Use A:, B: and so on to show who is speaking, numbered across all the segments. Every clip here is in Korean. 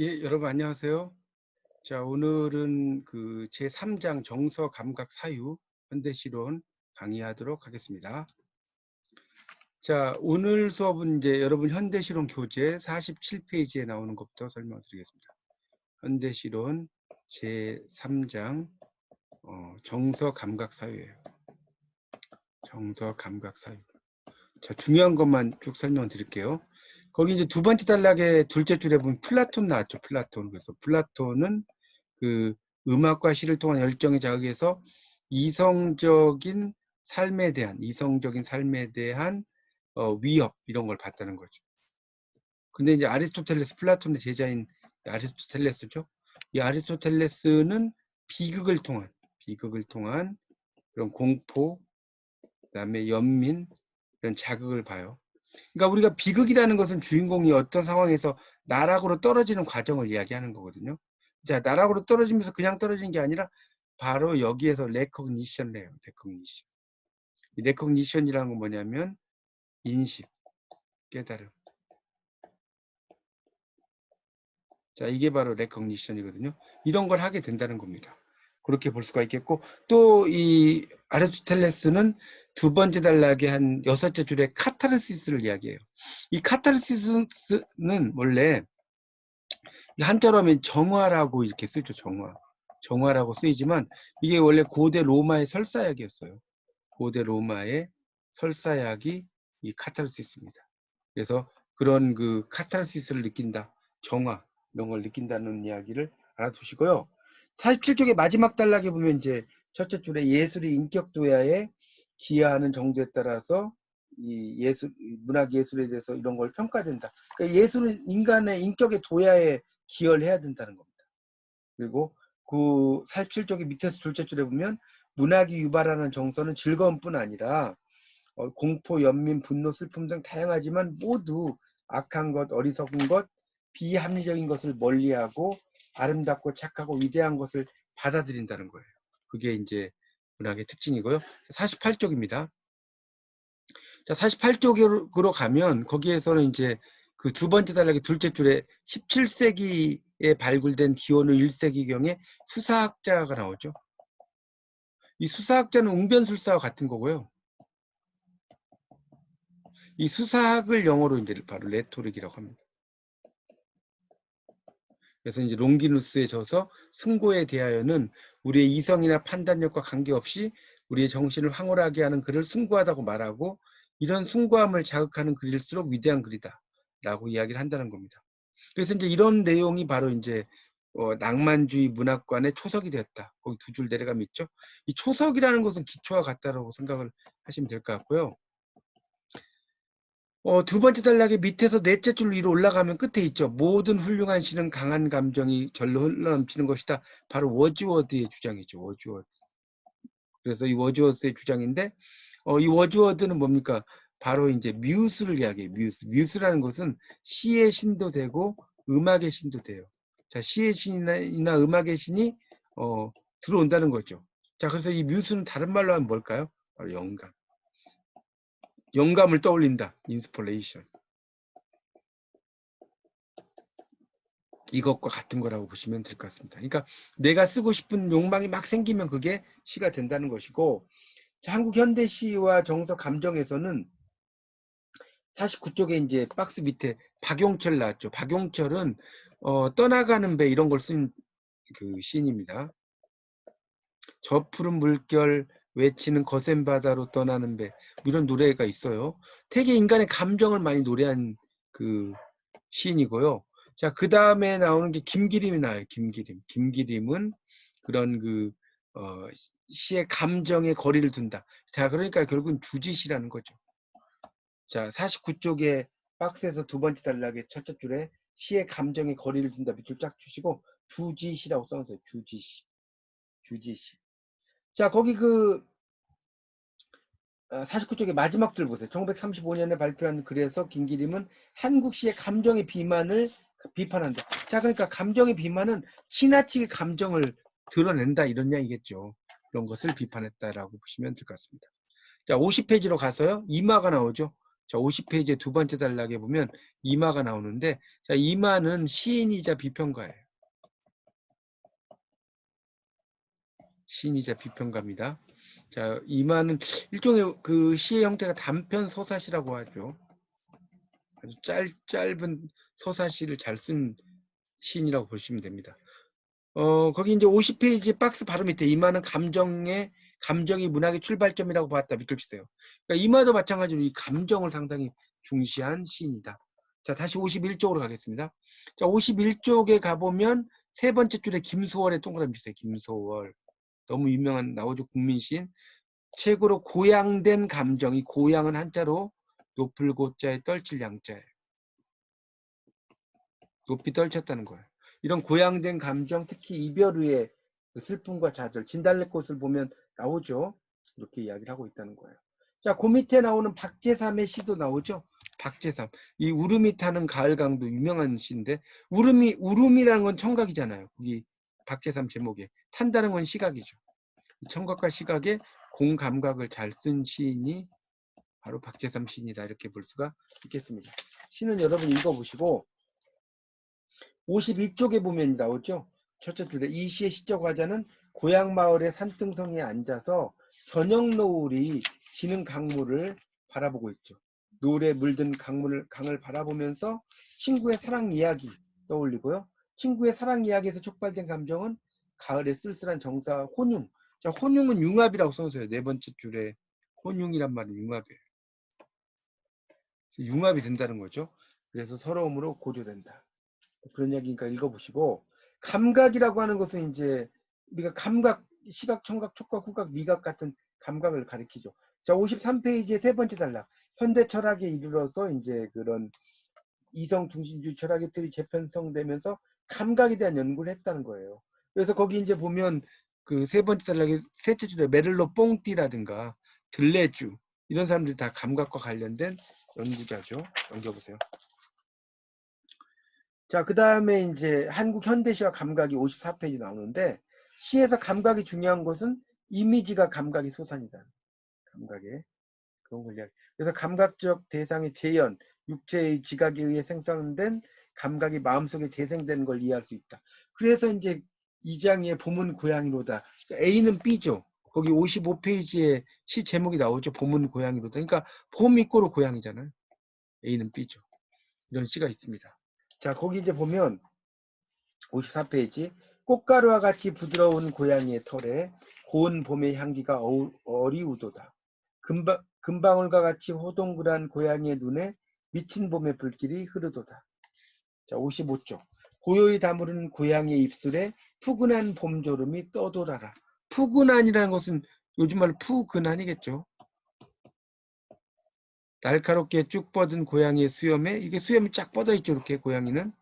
A: 예, 여러분 안녕하세요. 자, 오늘은 그 제3장 정서 감각 사유 현대시론 강의하도록 하겠습니다. 자, 오늘 수업은 이제 여러분 현대시론 교재 47페이지에 나오는 것부터 설명드리겠습니다. 현대시론 제3장 정서 감각 사유예요. 정서 감각 사유. 자, 중요한 것만 쭉 설명드릴게요. 거기 이제 두 번째 단락의 둘째 줄에 보면 플라톤 나왔죠. 플라톤. 그래서 플라톤은 그 음악과 시를 통한 열정의 자극에서 이성적인 삶에 대한 위협 이런 걸 봤다는 거죠. 근데 이제 아리스토텔레스, 플라톤의 제자인 아리스토텔레스죠. 이 아리스토텔레스는 비극을 통한 그런 공포, 그다음에 연민 이런 자극을 봐요. 그러니까 우리가 비극이라는 것은 주인공이 어떤 상황에서 나락으로 떨어지는 과정을 이야기하는 거거든요. 자, 나락으로 떨어지면서 그냥 떨어지는 게 아니라 바로 여기에서 레코그니션을 해요. 레코그니션. 이 레코그니션이라는 건 뭐냐면 인식, 깨달음. 자, 이게 바로 레코그니션이거든요. 이런 걸 하게 된다는 겁니다. 그렇게 볼 수가 있겠고, 또 이 아리스토텔레스는 두 번째 단락의 한 여섯째 줄에 카타르시스를 이야기해요. 이 카타르시스는 원래 한자로 하면 정화라고 이렇게 쓰죠. 정화라고 쓰이지만 이게 원래 고대 로마의 설사약이었어요. 고대 로마의 설사약이 이 카타르시스입니다. 그래서 그런 그 카타르시스를 느낀다, 정화 이런 걸 느낀다는 이야기를 알아두시고요. 47쪽의 마지막 단락에 보면 이제 첫째 줄에 예술이 인격 도야에 기여하는 정도에 따라서 이 문학 예술에 대해서 이런 걸 평가된다. 그러니까 예술은 인간의 인격의 도야에 기여를 해야 된다는 겁니다. 그리고 그 47쪽의 밑에서 둘째 줄에 보면 문학이 유발하는 정서는 즐거움뿐 아니라 공포, 연민, 분노, 슬픔 등 다양하지만 모두 악한 것, 어리석은 것, 비합리적인 것을 멀리하고 아름답고 착하고 위대한 것을 받아들인다는 거예요. 그게 이제 문학의 특징이고요. 48쪽입니다. 자, 48쪽으로 가면 거기에서는 이제 그 두 번째 단락의 둘째 줄에 17세기에 발굴된 기원후 1세기경에 수사학자가 나오죠. 이 수사학자는 웅변술사와 같은 거고요. 이 수사학을 영어로 이제 바로 레토릭이라고 합니다. 그래서 이제 롱기누스에 져서 승고에 대하여는 우리의 이성이나 판단력과 관계없이 우리의 정신을 황홀하게 하는 글을 숭고하다고 말하고 이런 숭고함을 자극하는 글일수록 위대한 글이다 라고 이야기를 한다는 겁니다. 그래서 이제 이런 내용이 바로 이제 낭만주의 문학관의 초석이 되었다. 거기 두 줄 내려가면 있죠. 이 초석이라는 것은 기초와 같다라고 생각을 하시면 될 것 같고요. 두 번째 단락의 밑에서 넷째 줄 위로 올라가면 끝에 있죠. 모든 훌륭한 시는 강한 감정이 절로 흘러넘치는 것이다. 바로 워즈워드의 주장이죠. 워즈워드. 그래서 이 워즈워드의 주장인데 이 워즈워드는 뭡니까? 바로 이제 뮤스를 이야기해요. 뮤스라는 것은 시의 신도 되고 음악의 신도 돼요. 자, 시의 신이나 음악의 신이 들어온다는 거죠. 자, 그래서 이 뮤스는 다른 말로 하면 뭘까요? 바로 영감. 영감을 떠올린다. 인스퍼레이션. 이것과 같은 거라고 보시면 될 것 같습니다. 그러니까 내가 쓰고 싶은 욕망이 막 생기면 그게 시가 된다는 것이고, 자, 한국 현대시와 정서 감정에서는 49쪽에 이제 박스 밑에 박용철 나왔죠. 박용철은 떠나가는 배 이런 걸 쓴 그 시인입니다. 저 푸른 물결 외치는 거센 바다로 떠나는 배 이런 노래가 있어요. 되게 인간의 감정을 많이 노래한 그 시인이고요. 자, 그 다음에 나오는 게 김기림이 나와요. 김기림은 그런 그 시의 감정에 거리를 둔다. 자, 그러니까 결국은 주짓이라는 거죠. 자, 49쪽에 박스에서 두 번째 단락의 첫째 줄에 시의 감정에 거리를 둔다 밑줄 쫙 주시고 주짓이라고 써놓으세요. 주짓이. 자, 거기 그 49쪽의 마지막 줄 보세요. 1935년에 발표한 글에서 김기림은 한국 시의 감정의 비만을 비판한다. 자, 그러니까 감정의 비만은 지나치게 감정을 드러낸다 이런 이야기겠죠. 그런 것을 비판했다라고 보시면 될 것 같습니다. 자, 50페이지로 가서요. 이마가 나오죠. 자, 50페이지의 두 번째 단락에 보면 이마가 나오는데, 자, 이마는 시인이자 비평가예요. 시인이자 비평가입니다. 자, 이마는 일종의 그 시의 형태가 단편 서사시라고 하죠. 아주 짧은 서사시를 잘 쓴 시인이라고 보시면 됩니다. 거기 이제 50페이지 박스 바로 밑에 이마는 감정이 문학의 출발점이라고 봤다 밑줄 치세요. 그러니까 이마도 마찬가지로 이 감정을 상당히 중시한 시인이다. 자, 다시 51쪽으로 가겠습니다. 자, 51쪽에 가보면 세 번째 줄에 김소월의 동그라미 있어요. 김소월. 너무 유명한 나오죠. 국민시인. 책으로 고양된 감정. 이 고양은 한자로 높을 고자에 떨칠 양자예요. 높이 떨쳤다는 거예요. 이런 고양된 감정, 특히 이별 후의 슬픔과 좌절, 진달래꽃을 보면 나오죠. 이렇게 이야기를 하고 있다는 거예요. 자, 그 밑에 나오는 박재삼의 시도 나오죠. 박재삼. 이 울음이 타는 가을강도 유명한 시인데, 울음이라는 건 청각이잖아요. 이 박재삼 제목에. 탄다는 건 시각이죠. 청각과 시각의 공감각을 잘 쓴 시인이 바로 박재삼 시인이다. 이렇게 볼 수가 있겠습니다. 시는 여러분 읽어보시고, 52쪽에 보면 나오죠. 첫째 줄에 이 시의 시적 화자는 고향 마을의 산등성에 앉아서 저녁 노을이 지는 강물을 바라보고 있죠. 노을에 물든 강을 바라보면서 친구의 사랑 이야기 떠올리고요. 친구의 사랑 이야기에서 촉발된 감정은 가을의 쓸쓸한 정사 혼융. 자, 혼융은 융합이라고 써놓으세요. 네 번째 줄에 혼융이란 말은 융합이에요. 융합이 된다는 거죠. 그래서 서러움으로 고조된다. 그런 이야기니까 읽어보시고, 감각이라고 하는 것은 이제 우리가 감각, 시각, 청각, 촉각, 후각, 미각 같은 감각을 가리키죠. 자, 53페이지의 세 번째 단락. 현대 철학에 이르러서 이제 그런 이성 중심주의 철학의 틀이 재편성되면서 감각에 대한 연구를 했다는 거예요. 그래서 거기 이제 보면 그 세 번째 단락의 셋째 줄에 메를로 뽕띠라든가 들레주 이런 사람들이 다 감각과 관련된 연구자죠. 넘겨보세요. 자, 그 다음에 이제 한국 현대시와 감각이 54페이지 나오는데, 시에서 감각이 중요한 것은 이미지가 감각의 소산이다. 감각의 그런 걸 이야기. 그래서 감각적 대상의 재현, 육체의 지각에 의해 생성된 감각이 마음속에 재생되는 걸 이해할 수 있다. 그래서 이제 2장의 봄은 고양이로다. A는 B죠. 거기 55페이지에 시 제목이 나오죠. 봄은 고양이로다. 그러니까 봄 이꼬로 고양이잖아요. A는 B죠. 이런 시가 있습니다. 자, 거기 이제 보면 54페이지 꽃가루와 같이 부드러운 고양이의 털에 고운 봄의 향기가 어리우도다. 금방울과 같이 호동그란 고양이의 눈에 미친 봄의 불길이 흐르도다. 자, 55쪽. 고요히 다무르는 고양이의 입술에 푸근한 봄조름이 떠돌아라. 푸근한이라는 것은 요즘 말로 푸근한이겠죠. 날카롭게 쭉 뻗은 고양이의 수염에, 이게 수염이 쫙 뻗어 있죠. 이렇게 고양이는.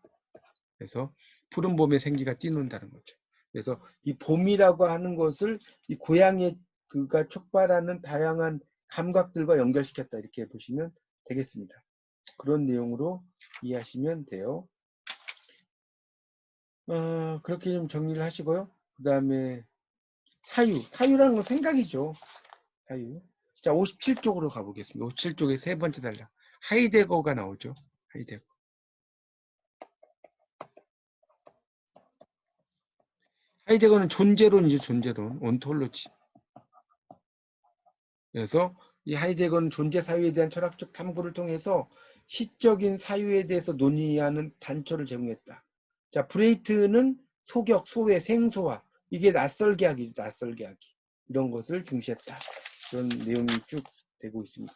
A: 그래서 푸른 봄의 생기가 띠논다는 거죠. 그래서 이 봄이라고 하는 것을 이 고양이의 그가 촉발하는 다양한 감각들과 연결시켰다. 이렇게 보시면 되겠습니다. 그런 내용으로 이해하시면 돼요. 그렇게 좀 정리를 하시고요. 그 다음에 사유라는 건 생각이죠. 사유. 자, 57쪽으로 가보겠습니다. 57쪽의 세 번째 단락. 하이데거가 나오죠. 하이데거. 하이데거는 존재론이죠. 존재론. 온톨로지. 그래서 이 하이데거는 존재 사유에 대한 철학적 탐구를 통해서 시적인 사유에 대해서 논의하는 단초를 제공했다. 자, 브레이트는 소격, 소외, 생소화. 이게 낯설게 하기, 낯설게 하기. 이런 것을 중시했다. 그런 내용이 쭉 되고 있습니다.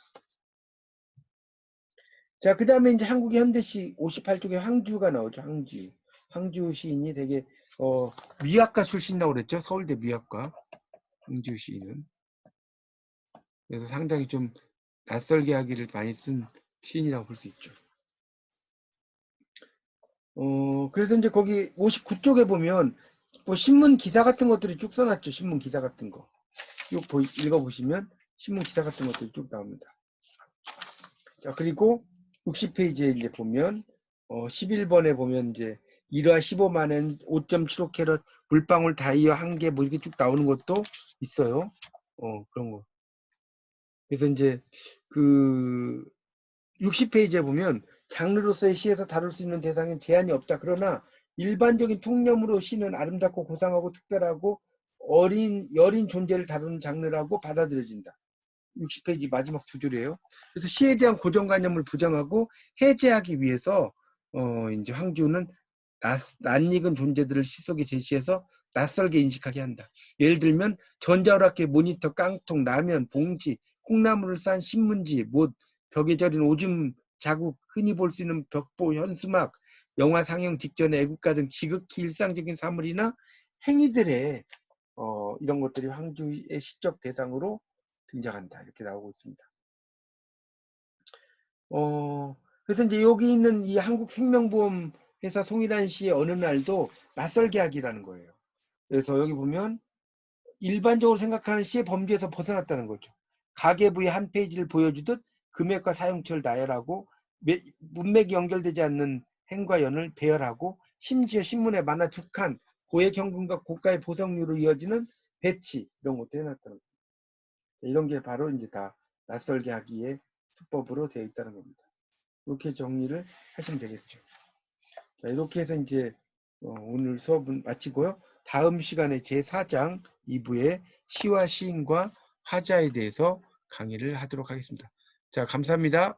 A: 자, 그 다음에 이제 한국의 현대시 58쪽에 황주가 나오죠. 황주. 황주 시인이 되게, 미학과 출신이라고 그랬죠. 서울대 미학과. 황주 시인은. 그래서 상당히 좀 낯설게 하기를 많이 쓴 시인이라고 볼 수 있죠. 그래서 이제 거기 59쪽에 보면 뭐 신문 기사 같은 것들이 쭉 써놨죠. 신문 기사 같은 거. 쭉 읽어보시면 신문 기사 같은 것들이 쭉 나옵니다. 자, 그리고 60페이지에 이제 보면 11번에 보면 이제 1화 15만엔 5.75캐럿 물방울 다이어 1개 뭐 이렇게 쭉 나오는 것도 있어요. 그런 거. 그래서 이제 그 60페이지에 보면 장르로서의 시에서 다룰 수 있는 대상엔 제한이 없다. 그러나 일반적인 통념으로 시는 아름답고 고상하고 특별하고 여린 존재를 다루는 장르라고 받아들여진다. 60페이지 마지막 두 줄이에요. 그래서 시에 대한 고정관념을 부정하고 해제하기 위해서 이제 황지우는 낯익은 존재들을 시 속에 제시해서 낯설게 인식하게 한다. 예를 들면 전자오락기, 모니터, 깡통, 라면, 봉지, 콩나물을 싼 신문지, 못, 벽에 절인 오줌 자국, 흔히 볼 수 있는 벽보, 현수막, 영화 상영 직전의 애국가 등 지극히 일상적인 사물이나 행위들의 이런 것들이 황지우의 시적 대상으로 등장한다. 이렇게 나오고 있습니다. 그래서 이제 여기 있는 이 한국생명보험 회사 송일환 씨의 어느 날도 낯설게 하기라는 거예요. 그래서 여기 보면 일반적으로 생각하는 시의 범주에서 벗어났다는 거죠. 가계부의 한 페이지를 보여주듯 금액과 사용처를 나열하고 문맥이 연결되지 않는 행과 연을 배열하고 심지어 신문에 만화 2칸, 고액 현금과 고가의 보상료로 이어지는 배치 이런 것도 해놨다는 거예요. 이런 게 바로 이제 다 낯설게 하기의 수법으로 되어 있다는 겁니다. 이렇게 정리를 하시면 되겠죠. 자, 이렇게 해서 이제 오늘 수업은 마치고요. 다음 시간에 제4장 2부의 시와 시인과 화자에 대해서 강의를 하도록 하겠습니다. 자, 감사합니다.